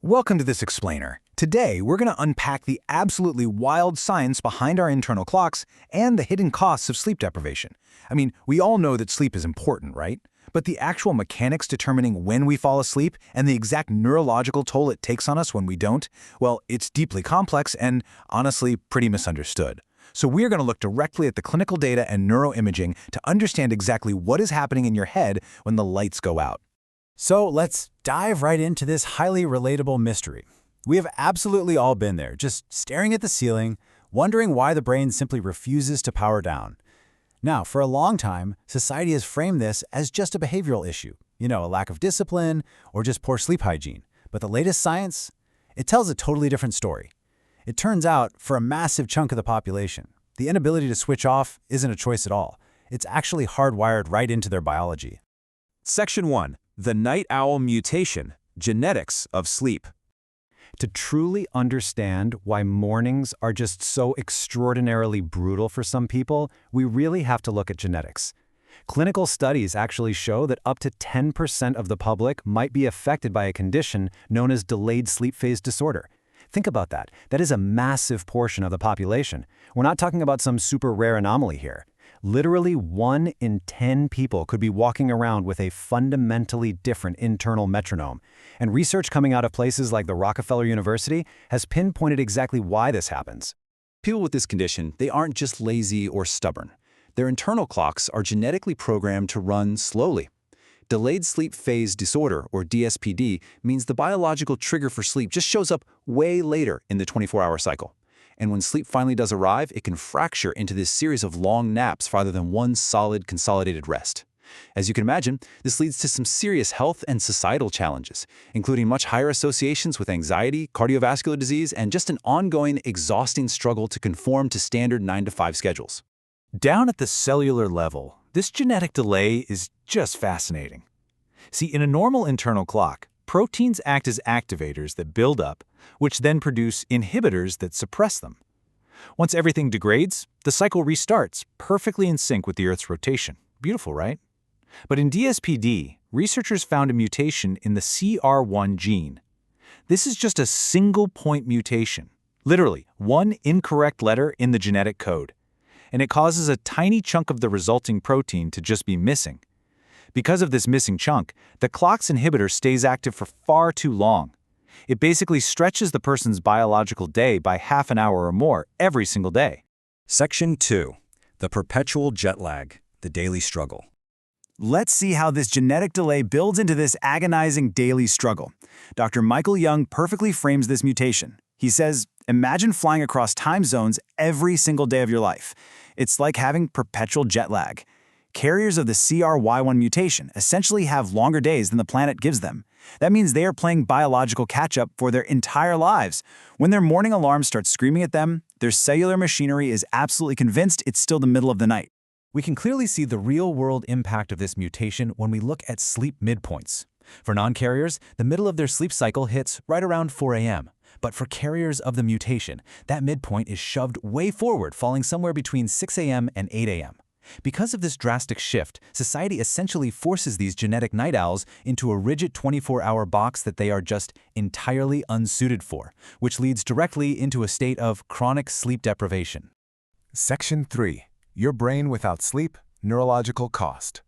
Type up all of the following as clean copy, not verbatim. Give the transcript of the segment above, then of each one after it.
Welcome to this explainer. Today, we're going to unpack the absolutely wild science behind our internal clocks and the hidden costs of sleep deprivation. I mean, we all know that sleep is important, right? But the actual mechanics determining when we fall asleep and the exact neurological toll it takes on us when we don't, well, it's deeply complex and, honestly, pretty misunderstood. So we're going to look directly at the clinical data and neuroimaging to understand exactly what is happening in your head when the lights go out. So let's dive right into this highly relatable mystery. We have absolutely all been there, just staring at the ceiling, wondering why the brain simply refuses to power down. Now, for a long time, society has framed this as just a behavioral issue, a lack of discipline or just poor sleep hygiene. But the latest science, it tells a totally different story. It turns out, for a massive chunk of the population, the inability to switch off isn't a choice at all. It's actually hardwired right into their biology. Section 1. The night owl mutation, genetics of sleep. To truly understand why mornings are just so extraordinarily brutal for some people, we really have to look at genetics. Clinical studies actually show that up to 10% of the public might be affected by a condition known as delayed sleep phase disorder. Think about that. That is a massive portion of the population. We're not talking about some super rare anomaly here. Literally 1 in 10 people could be walking around with a fundamentally different internal metronome. And research coming out of places like the Rockefeller University has pinpointed exactly why this happens. People with this condition, they aren't just lazy or stubborn. Their internal clocks are genetically programmed to run slowly. Delayed sleep phase disorder, or DSPD, means the biological trigger for sleep just shows up way later in the 24-hour cycle. And when sleep finally does arrive, it can fracture into this series of long naps rather than one solid, consolidated rest. As you can imagine, this leads to some serious health and societal challenges, including much higher associations with anxiety, cardiovascular disease, and just an ongoing, exhausting struggle to conform to standard 9-to-5 schedules. Down at the cellular level, this genetic delay is just fascinating. See, in a normal internal clock, proteins act as activators that build up, which then produce inhibitors that suppress them. Once everything degrades, the cycle restarts, perfectly in sync with the Earth's rotation. Beautiful, right? But in DSPD, researchers found a mutation in the CR1 gene. This is just a single-point mutation, literally one incorrect letter in the genetic code, and it causes a tiny chunk of the resulting protein to just be missing. Because of this missing chunk, the clock's inhibitor stays active for far too long. It basically stretches the person's biological day by half an hour or more every single day. Section 2. The perpetual jet lag, the daily struggle. Let's see how this genetic delay builds into this agonizing daily struggle. Dr. Michael Young perfectly frames this mutation. He says, imagine flying across time zones every single day of your life. It's like having perpetual jet lag. Carriers of the CRY1 mutation essentially have longer days than the planet gives them. That means they are playing biological catch-up for their entire lives. When their morning alarm starts screaming at them, their cellular machinery is absolutely convinced it's still the middle of the night. We can clearly see the real-world impact of this mutation when we look at sleep midpoints. For non-carriers, the middle of their sleep cycle hits right around 4 a.m. But for carriers of the mutation, that midpoint is shoved way forward, falling somewhere between 6 a.m. and 8 a.m. Because of this drastic shift, society essentially forces these genetic night owls into a rigid 24-hour box that they are just entirely unsuited for, which leads directly into a state of chronic sleep deprivation. Section 3. Your brain without sleep, neurological cost.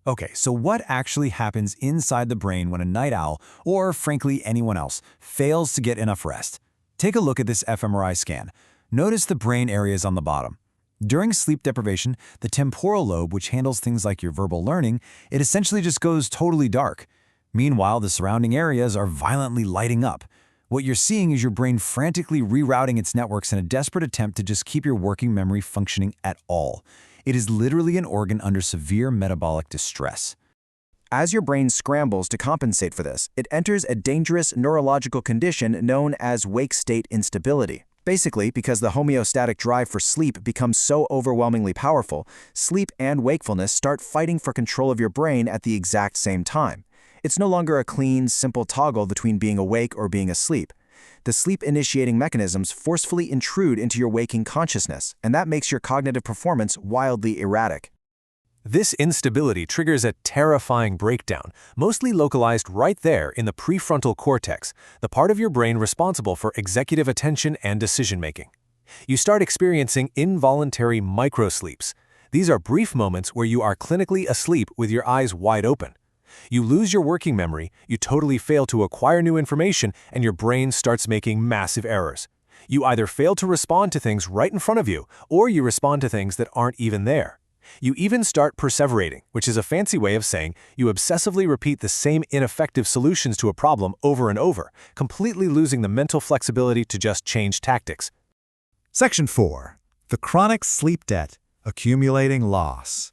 Okay, so what actually happens inside the brain when a night owl, or frankly anyone else, fails to get enough rest? Take a look at this fMRI scan. Notice the brain areas on the bottom. During sleep deprivation, the temporal lobe, which handles things like your verbal learning, it essentially just goes totally dark. Meanwhile, the surrounding areas are violently lighting up. What you're seeing is your brain frantically rerouting its networks in a desperate attempt to just keep your working memory functioning at all. It is literally an organ under severe metabolic distress. As your brain scrambles to compensate for this, it enters a dangerous neurological condition known as wake state instability. Basically, because the homeostatic drive for sleep becomes so overwhelmingly powerful, sleep and wakefulness start fighting for control of your brain at the exact same time. It's no longer a clean, simple toggle between being awake or being asleep. The sleep-initiating mechanisms forcefully intrude into your waking consciousness, and that makes your cognitive performance wildly erratic. This instability triggers a terrifying breakdown, mostly localized right there in the prefrontal cortex, the part of your brain responsible for executive attention and decision-making. You start experiencing involuntary microsleeps. These are brief moments where you are clinically asleep with your eyes wide open. You lose your working memory, you totally fail to acquire new information, and your brain starts making massive errors. You either fail to respond to things right in front of you, or you respond to things that aren't even there. You even start perseverating, which is a fancy way of saying you obsessively repeat the same ineffective solutions to a problem over and over, completely losing the mental flexibility to just change tactics. Section 4. The chronic sleep debt, accumulating loss.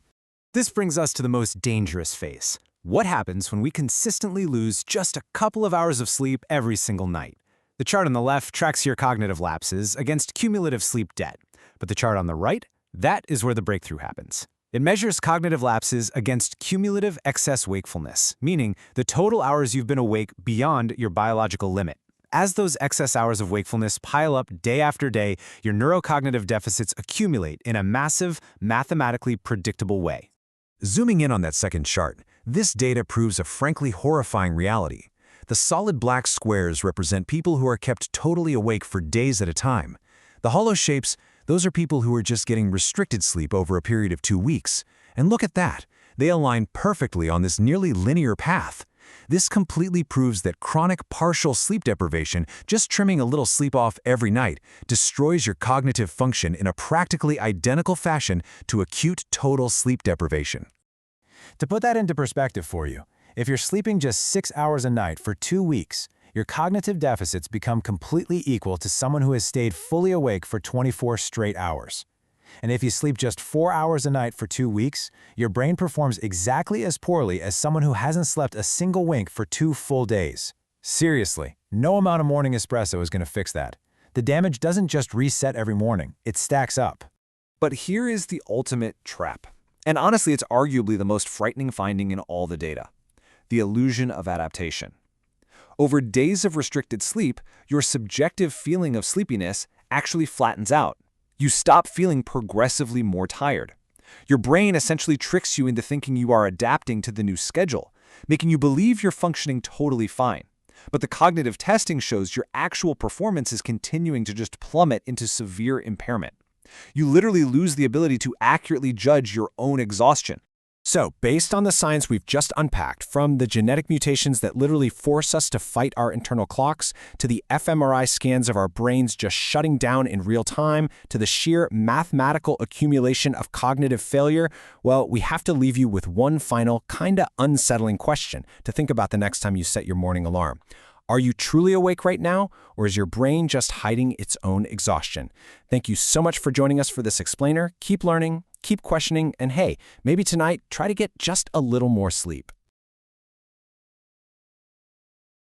This brings us to the most dangerous phase. What happens when we consistently lose just a couple of hours of sleep every single night? The chart on the left tracks your cognitive lapses against cumulative sleep debt, but the chart on the right, that is where the breakthrough happens. It measures cognitive lapses against cumulative excess wakefulness, meaning the total hours you've been awake beyond your biological limit. As those excess hours of wakefulness pile up day after day, your neurocognitive deficits accumulate in a massive, mathematically predictable way. Zooming in on that second chart, this data proves a frankly horrifying reality. The solid black squares represent people who are kept totally awake for days at a time. The hollow shapes, those are people who are just getting restricted sleep over a period of 2 weeks. And look at that, they align perfectly on this nearly linear path. This completely proves that chronic partial sleep deprivation, just trimming a little sleep off every night, destroys your cognitive function in a practically identical fashion to acute total sleep deprivation. To put that into perspective for you, if you're sleeping just 6 hours a night for 2 weeks, your cognitive deficits become completely equal to someone who has stayed fully awake for 24 straight hours. And if you sleep just 4 hours a night for 2 weeks, your brain performs exactly as poorly as someone who hasn't slept a single wink for 2 full days. Seriously, no amount of morning espresso is going to fix that. The damage doesn't just reset every morning, it stacks up. But here is the ultimate trap. And honestly, it's arguably the most frightening finding in all the data. The illusion of adaptation. Over days of restricted sleep, your subjective feeling of sleepiness actually flattens out. You stop feeling progressively more tired. Your brain essentially tricks you into thinking you are adapting to the new schedule, making you believe you're functioning totally fine. But the cognitive testing shows your actual performance is continuing to just plummet into severe impairment. You literally lose the ability to accurately judge your own exhaustion. So, based on the science we've just unpacked, from the genetic mutations that literally force us to fight our internal clocks, to the fMRI scans of our brains just shutting down in real time, to the sheer mathematical accumulation of cognitive failure, well, we have to leave you with one final, kinda unsettling question to think about the next time you set your morning alarm. Are you truly awake right now, or is your brain just hiding its own exhaustion? Thank you so much for joining us for this explainer. Keep learning, keep questioning, and hey, maybe tonight, try to get just a little more sleep.